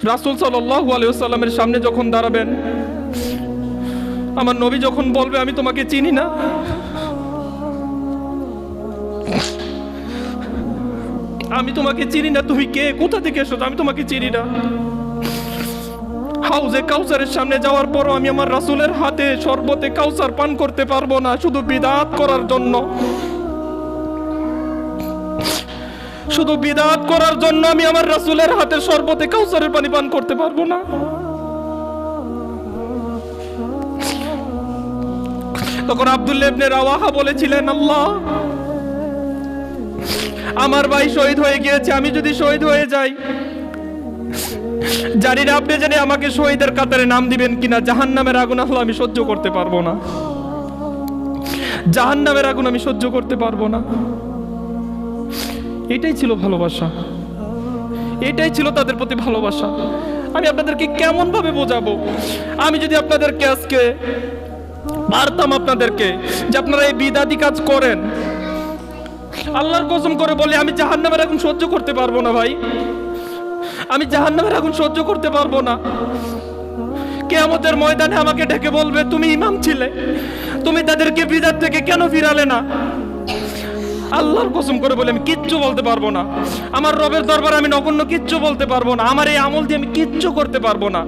রাসূল সাল্লাল্লাহু আলাইহি ওয়াসাল্লামের সামনে যখন দাঁড়াবেন, আমার নবী যখন বলবে আমি তোমাকে চিনি না, আমি তোমাকে চিনি না, তুমি কে, কোথা থেকে এসেছো, আমি তোমাকে চিনি না। হাউজে কাউসারের সামনে যাওয়ার পরও আমি আমার রাসূলের হাতে শরবতে কাউসার পান করতে পারবো না, শুধু বিদআত করার জন্য, শুধু বিদআত করার জন্য আমি আমার রাসূলের হাতে শরবতে কাউসারের পানি পান করতে পারবো না। তখন আব্দুল্লাহ ইবনে রাওয়াহা বলেছিলেন, আল্লাহ, আমার ভাই শহীদ হয়ে গিয়েছে, আমি যদি শহীদ হয়ে যাই, জানি না আপনি জানি আমাকে শহীদের কাতারে নাম দিবেন কিনা, জাহান্নামের আগুন আল্লাহ আমি সহ্য করতে পারবো না, জাহান্নামের আগুন আমি সহ্য করতে পারবো না। এটাই ছিল ভালোবাসা, এটাই ছিল তাদের প্রতি ভালোবাসা। আমি আপনাদেরকে কেমন ভাবে বোঝাবো? আমি যদি আপনাদেরকে আজকে পারতাম আপনাদেরকে যে আপনারা এই বিদআতি কাজ করেন, আল্লাহর কসম করে বলে আমি জাহান্নামের আগুন সহ্য করতে পারবো না ভাই, আমি জাহান্নামের আগুন সহ্য করতে পারবো না। কিয়ামতের ময়দানে আমাকে ডেকে বলবে তুমি ইমাম ছিলে, তুমি তাদেরকে বিদআত থেকে কেন ফিরালে না? আল্লাহর কসম করে বলে আমি কিচ্ছু বলতে পারবো না, আমার রবের দরবারে আমি নগণ্য কিচ্ছু বলতে পারবো না, আমার এই আমল দিয়ে আমি কিচ্ছু করতে পারবো না।